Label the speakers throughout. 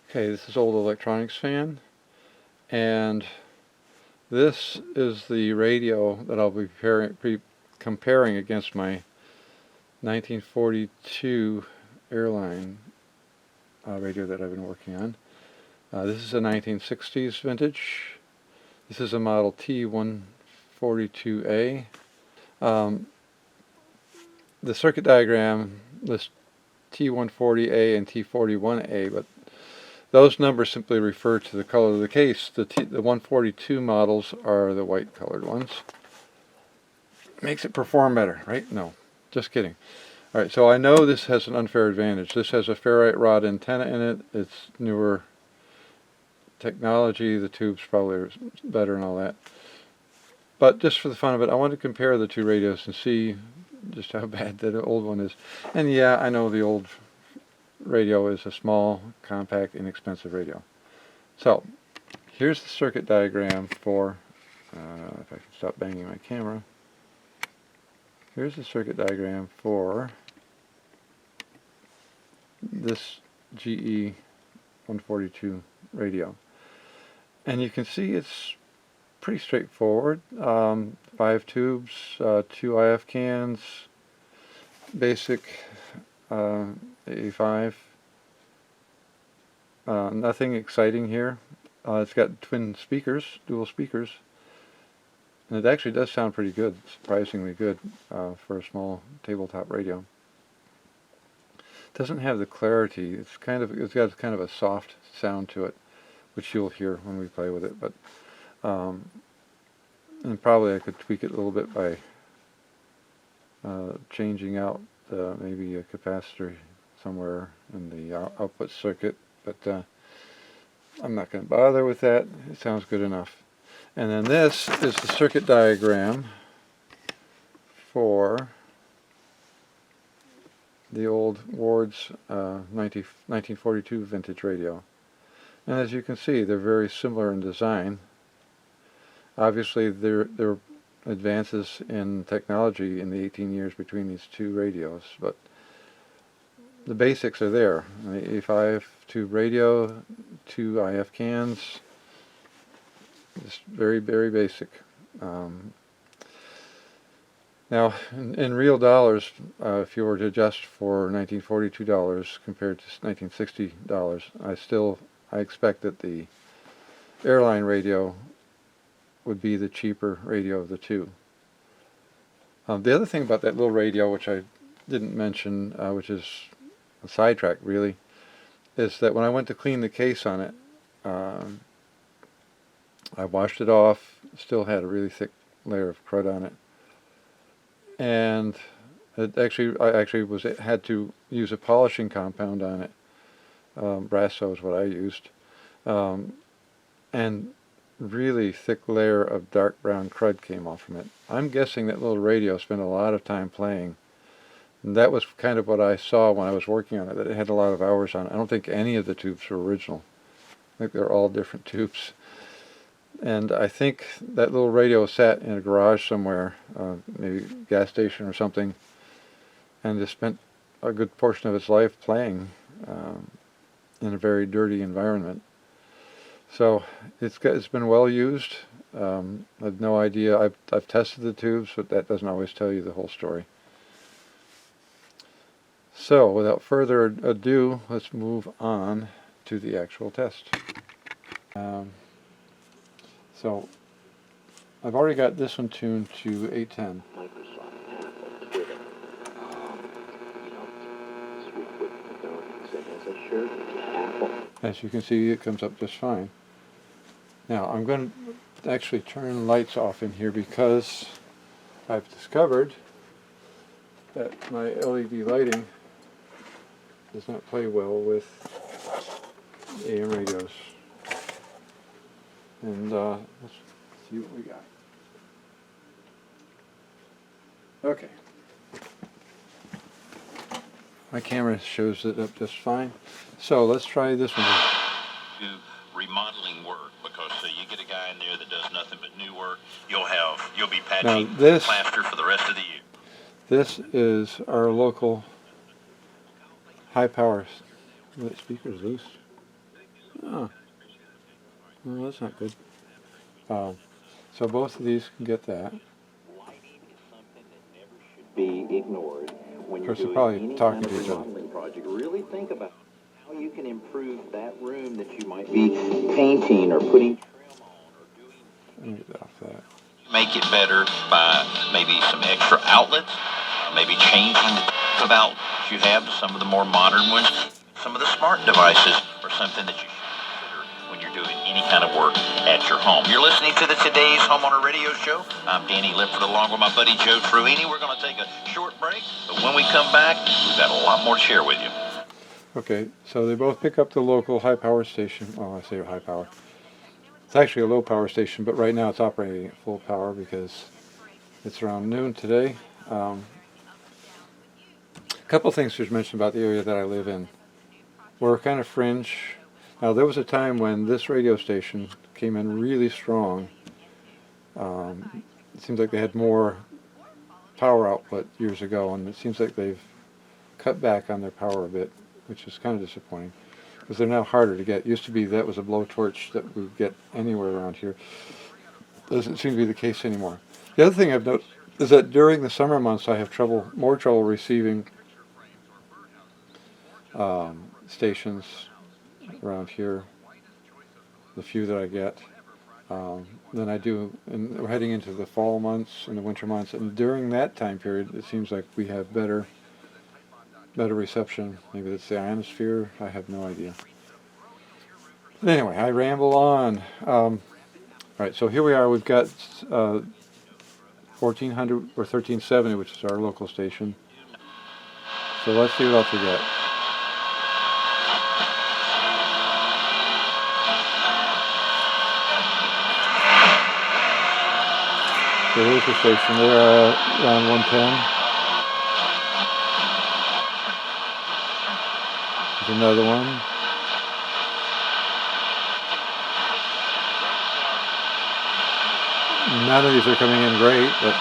Speaker 1: Okay, this is old electronics fan, and this is the radio that I'll be comparing against my 1942 Airline radio that I've been working on. This is a 1960s vintage. This is a model T142A. The circuit diagram lists T140A and T41A, but those numbers simply refer to the color of the case. The 142 models are the white colored ones. Makes it perform better, right? No, just kidding. Alright, so I know this has an unfair advantage. This has a ferrite rod antenna in it. It's newer technology. The tube's probably better and all that. But just for the fun of it, I want to compare the two radios and see just how bad the old one is. And yeah, I know the old radio is a small, compact, inexpensive radio. So, here's the circuit diagram for, if I can stop banging my camera. Here's the circuit diagram for this GE 142 radio. And you can see it's pretty straightforward. 5 tubes, 2 IF cans, basic A5. Nothing exciting here. It's got twin speakers, dual speakers, and it actually does sound pretty good, surprisingly good for a small tabletop radio. It doesn't have the clarity. It's got kind of a soft sound to it, which you'll hear when we play with it. But and probably I could tweak it a little bit by changing out maybe a capacitor somewhere in the output circuit, but I'm not going to bother with that. It sounds good enough. And then this is the circuit diagram for the old Ward's 1942 vintage radio. And as you can see, they're very similar in design. Obviously, there are advances in technology in the 18 years between these two radios, but the basics are there. The A5 tube radio, 2 IF cans, just very, very basic. Now, in real dollars, if you were to adjust for $1942 compared to $1960, I expect that the Airline radio would be the cheaper radio of the two. The other thing about that little radio, which I didn't mention, which is a sidetrack really, is that when I went to clean the case on it, I washed it off, still had a really thick layer of crud on it, and I actually had to use a polishing compound on it. Brasso is what I used, and really thick layer of dark brown crud came off from it. I'm guessing that little radio spent a lot of time playing, and that was kind of what I saw when I was working on it, that it had a lot of hours on it. I don't think any of the tubes were original. I think they're all different tubes. And I think that little radio sat in a garage somewhere, maybe a gas station or something, and just spent a good portion of its life playing in a very dirty environment. So it's been well used. I've no idea. I've tested the tubes, but that doesn't always tell you the whole story. So without further ado, let's move on to the actual test. So I've already got this one tuned to 810. As you can see, it comes up just fine. Now I'm going to actually turn lights off in here because I've discovered that my LED lighting does not play well with AM radios. And let's see what we got. Okay. My camera shows it up just fine. So let's try this one.
Speaker 2: Do remodeling work, because you get a guy in there that does nothing but new work. You'll be patching plaster for the rest of the year.
Speaker 1: This is our local high power. The speaker's loose. Oh, well, that's not good. Um, so both of these can get that.
Speaker 2: Lighting is something that never should be ignored when
Speaker 1: Of
Speaker 2: you're
Speaker 1: course, they're
Speaker 2: doing
Speaker 1: probably
Speaker 2: any
Speaker 1: talking
Speaker 2: kind of
Speaker 1: to each other.
Speaker 2: remodeling project. Really think about how you can improve that room that you might be painting or putting trim on or doing.
Speaker 1: Let me get off that.
Speaker 2: Make it better by maybe some extra outlets, maybe changing the type of outlets you have to some of the more modern ones. Some of the smart devices are something that you should consider when you're doing any kind of work at your home. You're listening to the Today's Homeowner Radio Show. I'm Danny Lipford along with my buddy Joe Truini. We're going to take a short break, but when we come back, we've got a lot more to share with you.
Speaker 1: Okay, so they both pick up the local high power station. Well, I say high power. It's actually a low power station, but right now it's operating at full power because it's around noon today. A couple things to mention about the area that I live in. We're kind of fringe. Now, there was a time when this radio station came in really strong. It seems like they had more power output years ago, and it seems like they've cut back on their power a bit, which is kind of disappointing because they're now harder to get. It used to be that was a blowtorch that we would get anywhere around here. Doesn't seem to be the case anymore. The other thing I've noticed is that during the summer months I have more trouble receiving stations around here, the few that I get, than I do. And we're heading into the fall months and the winter months, and during that time period it seems like we have better reception. Maybe it's the ionosphere, I have no idea. But anyway, I ramble on. Alright, so here we are. We've got 1400 or 1370, which is our local station. So let's see what else we get. So here's the station. They're around 110. There's another one. None of these are coming in great, but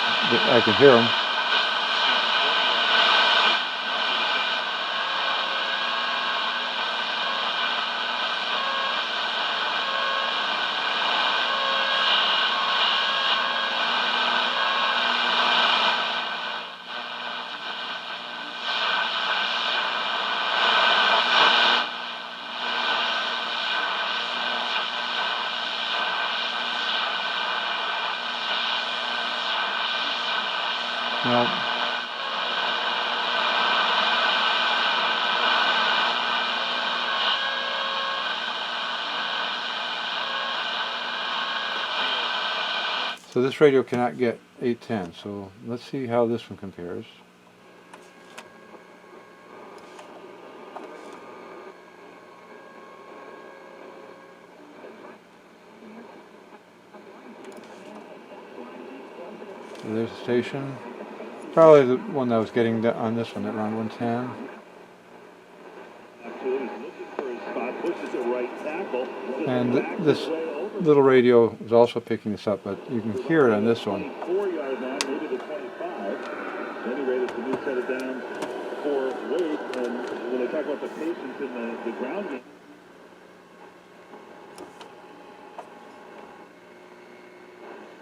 Speaker 1: I can hear them. No. So this radio cannot get 810, so let's see how this one compares. So there's the station. Probably the one that was getting on this one at around 110. And this little radio is also picking this up, but you can hear it on this one.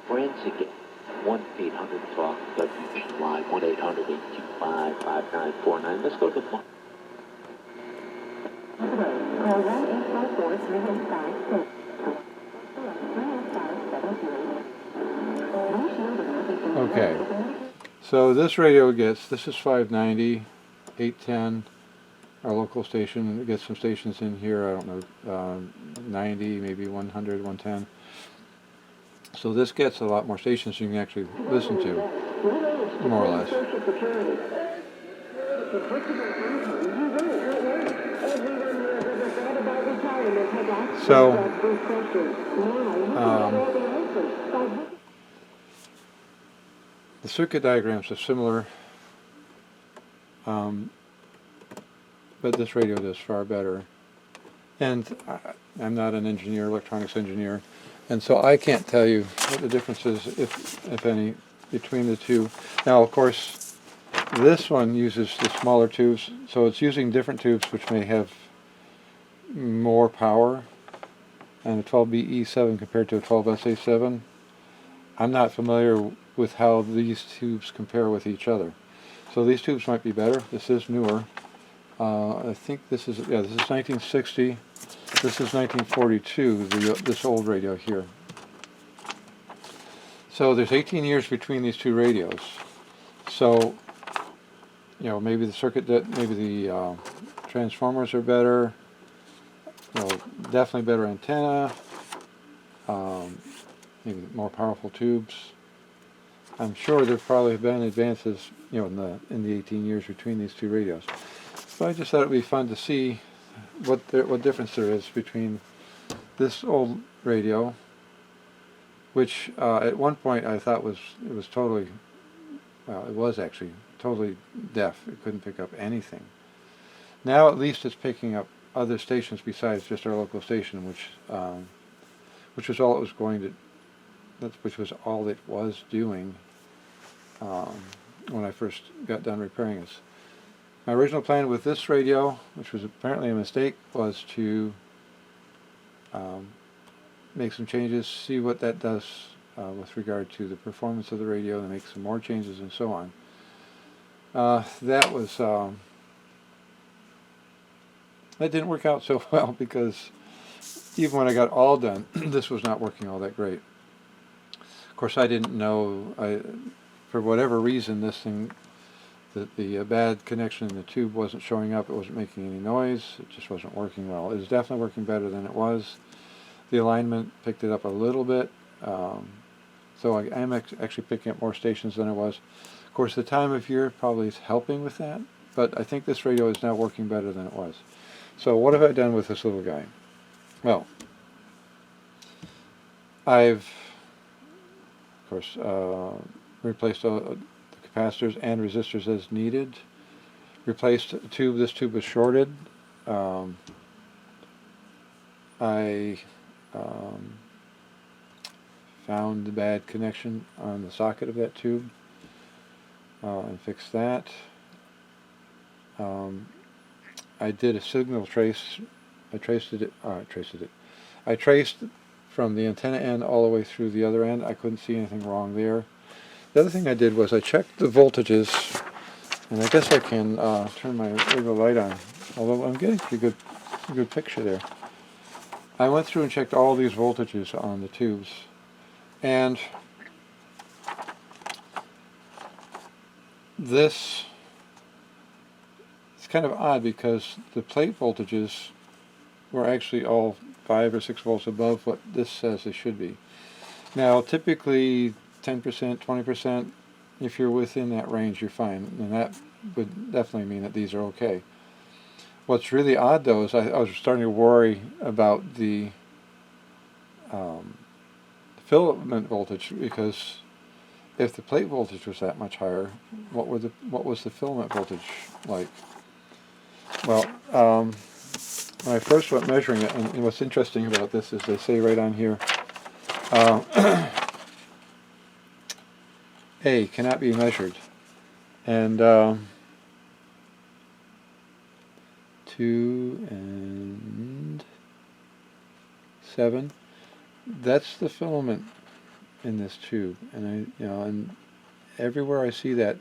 Speaker 2: Forensic 1-800-TALK WBY 1-800-825-5949. Let's go to the phone.
Speaker 1: Okay, so this radio gets, this is 590, 810, our local station. It gets some stations in here, I don't know, 90, maybe 100, 110. So this gets a lot more stations you can actually listen to, more or less. So, the circuit diagrams are similar, but this radio does far better. And I'm not an engineer, electronics engineer, and so I can't tell you what the difference is, if any, between the two. Now, of course, this one uses the smaller tubes, so it's using different tubes which may have more power. and a 12BE7 compared to a 12SA7. I'm not familiar with how these tubes compare with each other. So these tubes might be better. This is newer. I think this is 1960. This is 1942, this old radio here. So there's 18 years between these two radios. So, maybe maybe the transformers are better. Definitely better antenna. Maybe more powerful tubes. I'm sure there probably have been advances, in the 18 years between these two radios. So I just thought it would be fun to see what difference there is between this old radio, which at one point I thought was totally, it was actually totally deaf. It couldn't pick up anything. Now at least it's picking up other stations besides just our local station, which was all it was going to. Which was all it was doing when I first got done repairing this. My original plan with this radio, which was apparently a mistake, was to make some changes, see what that does with regard to the performance of the radio, and make some more changes and so on. That didn't work out so well, because even when I got all done, this was not working all that great. Of course, I didn't know, for whatever reason, this thing, the bad connection in the tube wasn't showing up. It wasn't making any noise. It just wasn't working well. It was definitely working better than it was. The alignment picked it up a little bit. So I am actually picking up more stations than I was. Of course, the time of year probably is helping with that, but I think this radio is now working better than it was. So what have I done with this little guy? Well, I've of course replaced the capacitors and resistors as needed. Replaced a tube. This tube was shorted. I found the bad connection on the socket of that tube and fixed that. I did a signal trace. I traced from the antenna end all the way through the other end. I couldn't see anything wrong there. The other thing I did was I checked the voltages, and I guess I can turn my radio light on, although I'm getting a pretty good picture there. I went through and checked all these voltages on the tubes, and this is kind of odd because the plate voltages were actually all 5 or 6 volts above what this says they should be. Now, typically 10%, 20%, if you're within that range, you're fine, and that would definitely mean that these are okay. What's really odd, though, is I was starting to worry about the filament voltage, because if the plate voltage was that much higher, what was the filament voltage like? Well, when I first went measuring it, and what's interesting about this is they say right on here, A cannot be measured, and 2 and 7, that's the filament in this tube, and and everywhere I see that,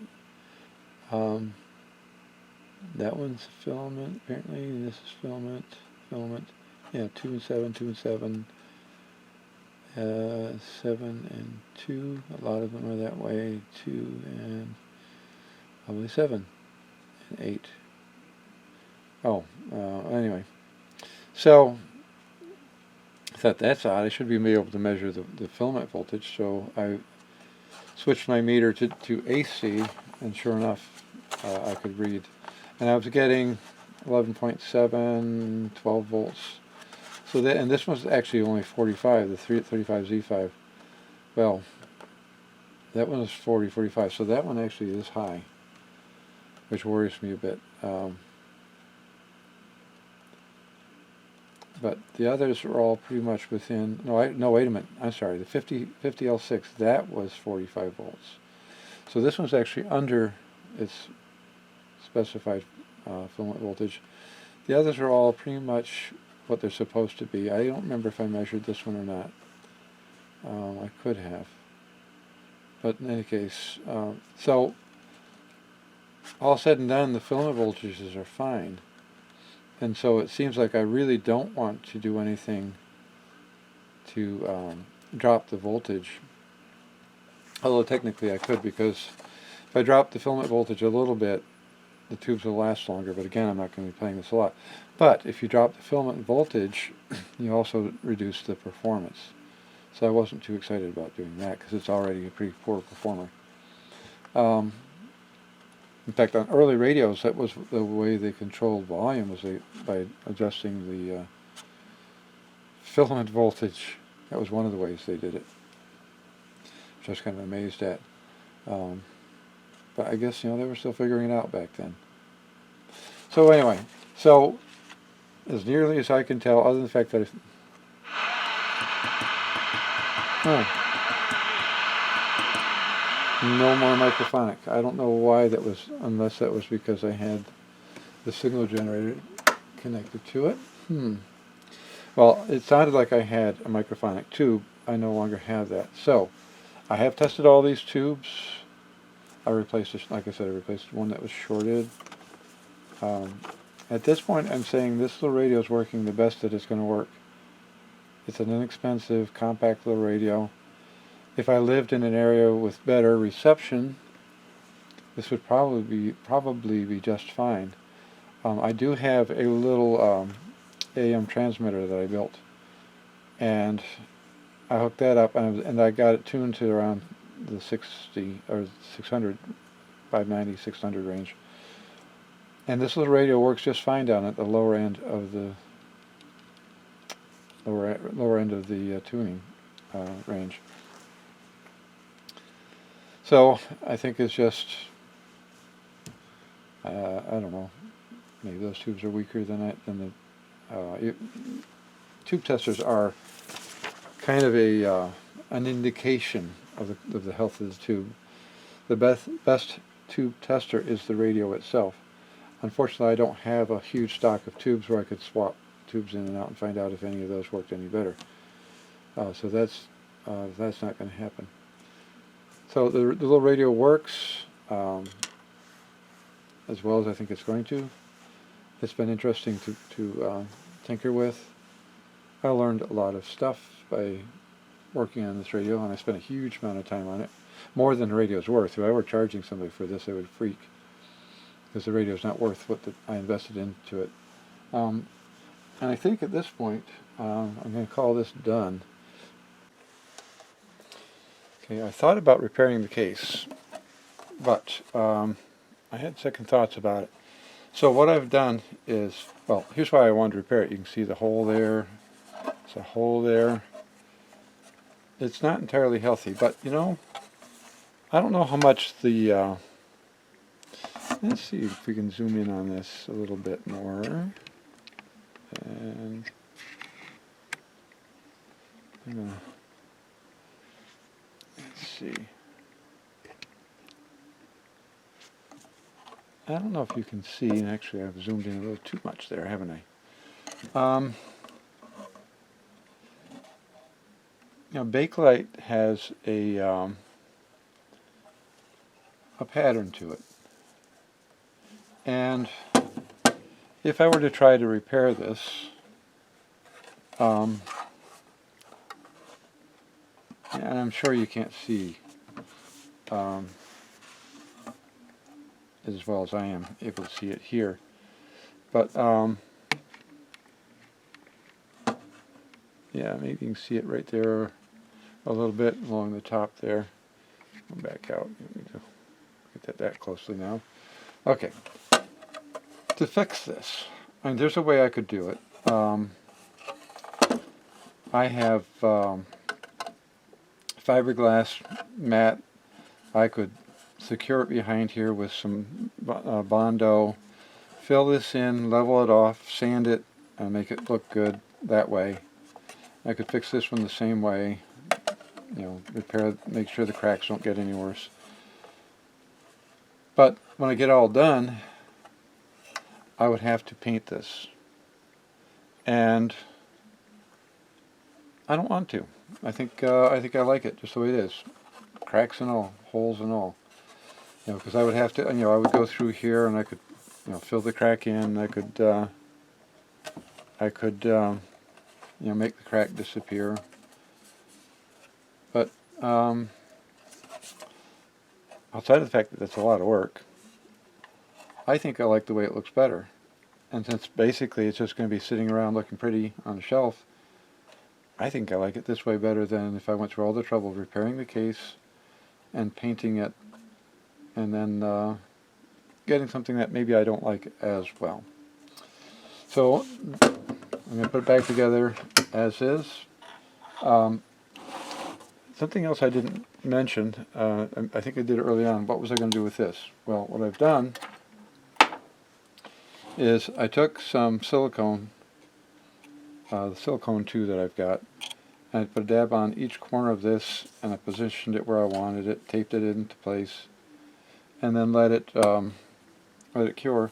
Speaker 1: that one's filament apparently, and this is filament, yeah, 2 and 7, 2 and 7, 7 and 2, a lot of them are that way, 2 and probably 7 and 8. Anyway, so I thought that's odd. I should be able to measure the filament voltage, so I switched my meter to AC, and sure enough, I could read. And I was getting 11.7, 12 volts. So that, and this one's actually only 45, the 35Z5. Well, that one is 40, 45, so that one actually is high, which worries me a bit. But the others are all pretty much within. No, wait a minute. I'm sorry. The 50L6, that was 45 volts. So this one's actually under its specified filament voltage. The others are all pretty much what they're supposed to be. I don't remember if I measured this one or not. I could have. But in any case, so all said and done, the filament voltages are fine. And so it seems like I really don't want to do anything to drop the voltage. Although technically I could, because if I drop the filament voltage a little bit, the tubes will last longer. But again, I'm not going to be playing this a lot. But if you drop the filament voltage, you also reduce the performance. So I wasn't too excited about doing that because it's already a pretty poor performer. In fact, on early radios, that was the way they controlled volume, was by adjusting the filament voltage. That was one of the ways they did it, which I was kind of amazed at. But I guess, they were still figuring it out back then. So anyway, as nearly as I can tell, other than the fact that no more microphonic. I don't know why that was, unless that was because I had the signal generator connected to it. Well, it sounded like I had a microphonic tube. I no longer have that. So, I have tested all these tubes. I replaced, like I said, I replaced one that was shorted. At this point, I'm saying this little radio is working the best that it's going to work. It's an inexpensive, compact little radio. If I lived in an area with better reception, this would probably be just fine. I do have a little AM transmitter that I built, and I hooked that up, and I got it tuned to around the 60 or 600, 590, 600 range. And this little radio works just fine down at the lower end of the tuning range. So I think it's just, I don't know, maybe those tubes are weaker than tube testers are kind of an indication of the health of the tube. The best tube tester is the radio itself. Unfortunately, I don't have a huge stock of tubes where I could swap tubes in and out and find out if any of those worked any better. So that's not going to happen. So the little radio works as well as I think it's going to. It's been interesting to tinker with. I learned a lot of stuff by working on this radio, and I spent a huge amount of time on it, more than the radio's worth. If I were charging somebody for this, I would freak, because the radio's not worth what I invested into it. And I think at this point, I'm going to call this done. Okay, I thought about repairing the case, but I had second thoughts about it. So what I've done is, well, here's why I wanted to repair it. You can see the hole there. There's a hole there. It's not entirely healthy, but I don't know how much the, let's see if we can zoom in on this a little bit more. And let's see. I don't know if you can see, and actually I've zoomed in a little too much there, haven't I? Bakelite has a pattern to it, and if I were to try to repair this, and I'm sure you can't see as well as I am able to see it here, but yeah, maybe you can see it right there a little bit along the top there. Go back out. You need to get at that closely now. Okay. To fix this, there's a way I could do it. I have fiberglass mat. I could secure it behind here with some Bondo, fill this in, level it off, sand it, and make it look good that way. I could fix this one the same way, repair, make sure the cracks don't get any worse. But when I get all done, I would have to paint this. and I don't want to. I think I like it just the way it is, cracks and all, holes and all. Because I would have to, I would go through here and I could, fill the crack in. I could, make the crack disappear. But outside of the fact that that's a lot of work, I think I like the way it looks better. And since basically it's just going to be sitting around looking pretty on a shelf, I think I like it this way better than if I went through all the trouble of repairing the case and painting it and then getting something that maybe I don't like as well. So I'm going to put it back together as is. Something else I didn't mention, I think I did it early on. What was I going to do with this? Well, what I've done is I took some silicone, the silicone 2 that I've got, and I put a dab on each corner of this, and I positioned it where I wanted it, taped it into place, and then let it cure,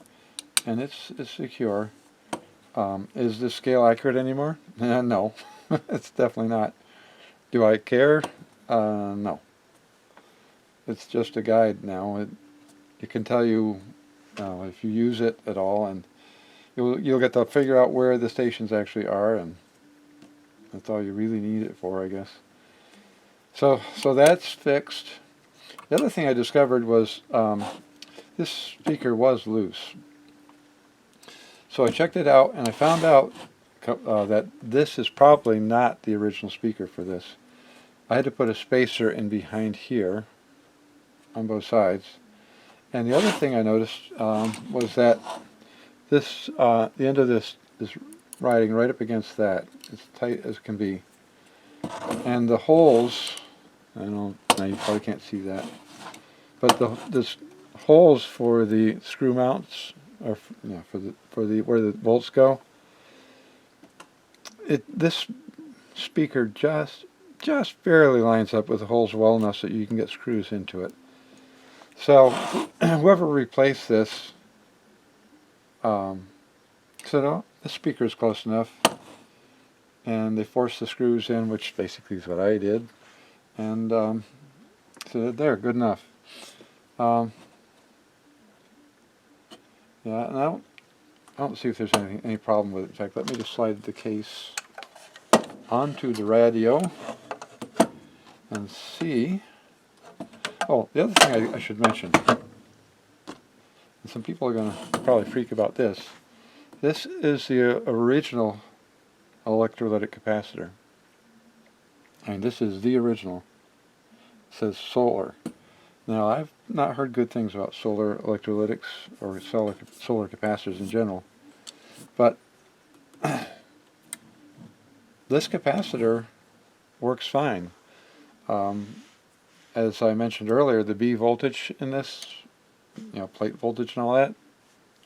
Speaker 1: and it's secure. Is this scale accurate anymore? No, it's definitely not. Do I care? No. It's just a guide now. It can tell you if you use it at all, and you'll get to figure out where the stations actually are, and that's all you really need it for, I guess. So that's fixed. The other thing I discovered was this speaker was loose. So I checked it out, and I found out that this is probably not the original speaker for this. I had to put a spacer in behind here on both sides. And the other thing I noticed was that this, the end of this is riding right up against that. It's tight as can be. And the holes, I don't know, now you probably can't see that, but this holes for the screw mounts, or for the where the bolts go. This speaker just barely lines up with the holes well enough so you can get screws into it. So whoever replaced this said, "Oh, the speaker is close enough," and they forced the screws in, which basically is what I did, and so there, good enough. Yeah, and I don't see if there's any problem with it. In fact, let me just slide the case onto the radio and see. Oh, the other thing I should mention, and some people are going to probably freak about this. This is the original electrolytic capacitor. I mean, this is the original. It says solar. Now, I've not heard good things about solar electrolytics or solar capacitors in general, but this capacitor works fine. As I mentioned earlier, the B voltage in this, plate voltage and all that,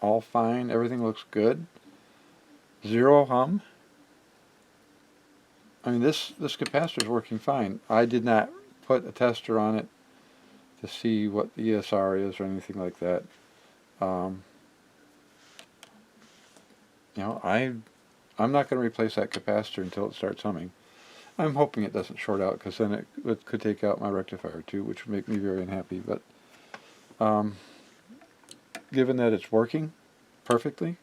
Speaker 1: all fine. Everything looks good. Zero hum. I mean, this capacitor is working fine. I did not put a tester on it to see what the ESR is or anything like that. I'm not going to replace that capacitor until it starts humming. I'm hoping it doesn't short out, because then it could take out my rectifier too, which would make me very unhappy. But given that it's working perfectly,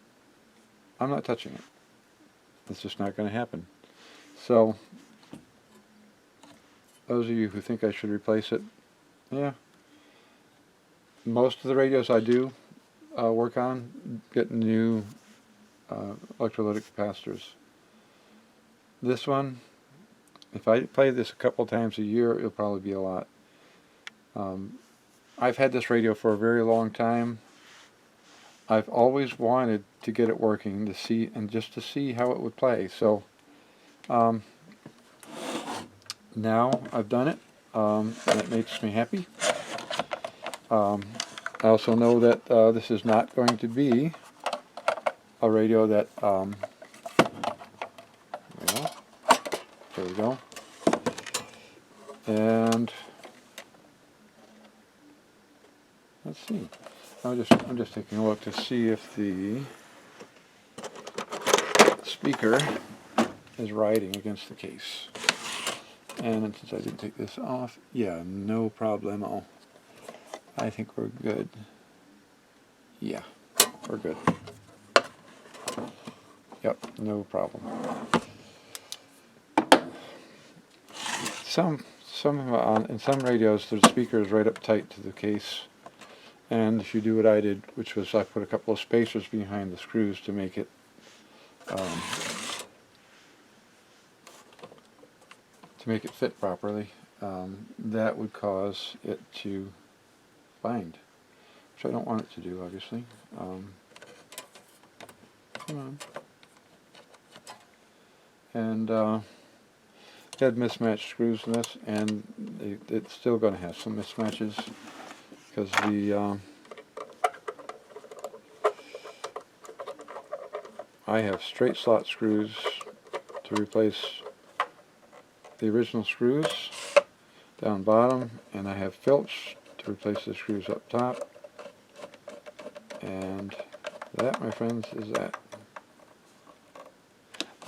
Speaker 1: I'm not touching it. It's just not going to happen. So those of you who think I should replace it, yeah. Most of the radios I do work on get new electrolytic capacitors. This one, if I play this a couple times a year, it'll probably be a lot. I've had this radio for a very long time. I've always wanted to get it working just to see how it would play. So now I've done it, and it makes me happy. I also know that this is not going to be a radio that, there we go, and let's see, I'm just taking a look to see if the speaker is riding against the case. And since I didn't take this off, yeah, no problemo. I think we're good. Yeah, we're good. Yep, no problem. In some radios, the speaker is right up tight to the case. And if you do what I did, which was I put a couple of spacers behind the screws to make it fit properly, that would cause it to bind, which I don't want it to do, obviously. Come on. And it had mismatched screws in this, and it's still going to have some mismatches because I have straight slot screws to replace the original screws down bottom, and I have Phillips to replace the screws up top, and that, my friends, is that.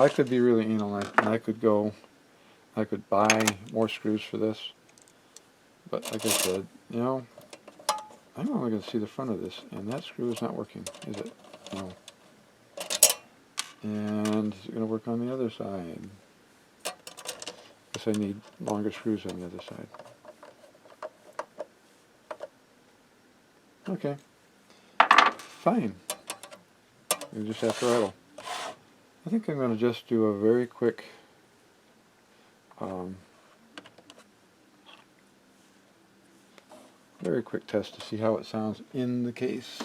Speaker 1: I could be really anal, and I could buy more screws for this, but like I said, you know, I'm only going to see the front of this, and that screw is not working, is it? No. And is it going to work on the other side? Guess I need longer screws on the other side. Okay. Fine. You just have to rattle. I think I'm going to just do a very quick test to see how it sounds in the case.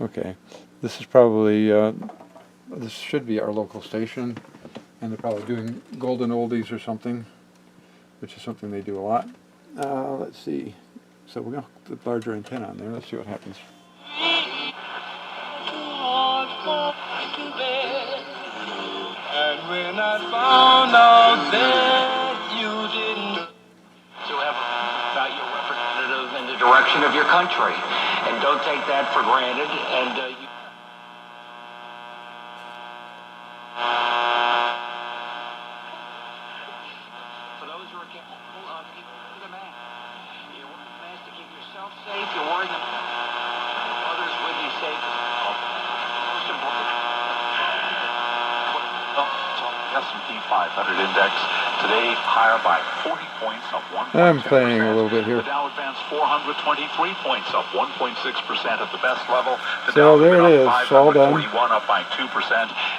Speaker 1: Okay, this is probably, this should be our local station, and they're probably doing golden oldies or something, which is something they do a lot. Let's see. So we're going to put the larger antenna on there. Let's see what happens. And when I found out that you didn't
Speaker 2: Whatsoever about your representative and the direction of your country, and don't take that for granted. And you. For those who are capable of keeping the mask, you're wearing the mask to keep yourself safe. You're wearing the others with you safe as well. Most important.
Speaker 3: S&P 500 index today higher by 40 points, up 1.10%.
Speaker 1: I'm playing a little bit here.
Speaker 3: The Dow advanced 423 points, up 1.6% at the best level. The
Speaker 1: So
Speaker 3: Dow
Speaker 1: there it is, all done.
Speaker 3: 541 up by 2%.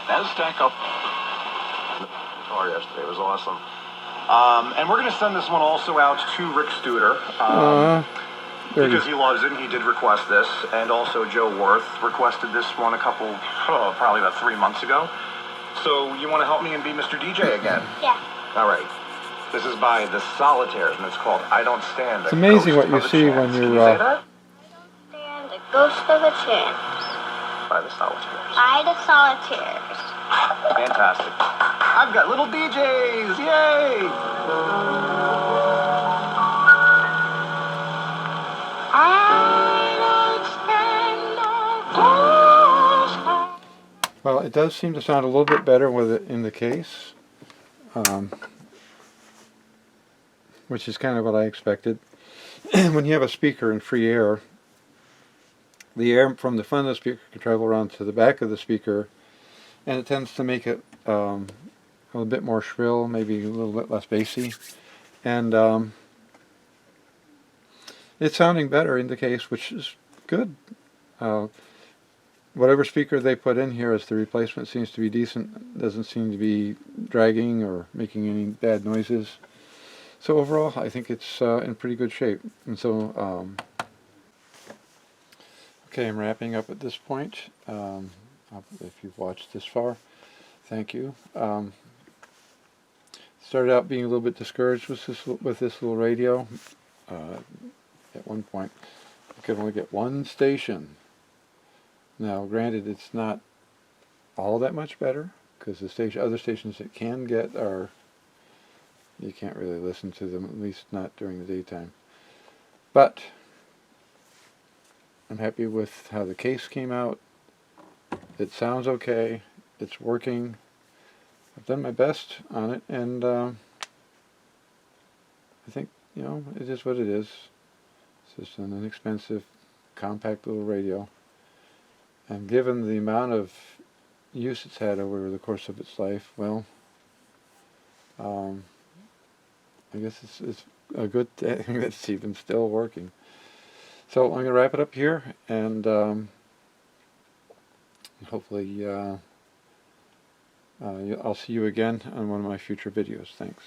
Speaker 3: Nasdaq up. Yesterday it was awesome. And we're going to send this one also out to Rick Studer. Because he loves it, and he did request this. And also Joe Worth requested this one probably about 3 months ago. So you want to help me and be Mr. DJ again?
Speaker 4: Yeah.
Speaker 3: All right. This is by the Solitaires, and it's called "I Don't Stand."
Speaker 1: It's amazing what you see when you're.
Speaker 3: Can you say that?
Speaker 4: Stand a ghost of a chance.
Speaker 3: By the Solitaires.
Speaker 4: By the Solitaires.
Speaker 3: Fantastic. I've got little DJs. Yay!
Speaker 4: I don't stand a ghost.
Speaker 1: Well, it does seem to sound a little bit better with it in the case, which is kind of what I expected. When you have a speaker in free air, the air from the front of the speaker can travel around to the back of the speaker, and it tends to make it a little bit more shrill, maybe a little bit less bassy, and it's sounding better in the case, which is good. Whatever speaker they put in here as the replacement seems to be decent, doesn't seem to be dragging or making any bad noises. So overall, I think it's in pretty good shape. And so, okay, I'm wrapping up at this point. If you've watched this far, thank you. Started out being a little bit discouraged with this little radio. At one point, I could only get one station. Now, granted, it's not all that much better, because the other stations it can get are you can't really listen to them, at least not during the daytime. But I'm happy with how the case came out. It sounds okay. It's working. I've done my best on it, and I think, you know, it is what it is. It's just an inexpensive, compact little radio. And given the amount of use it's had over the course of its life, well, I guess it's a good thing that it's even still working. So I'm going to wrap it up here, and hopefully I'll see you again on one of my future videos. Thanks.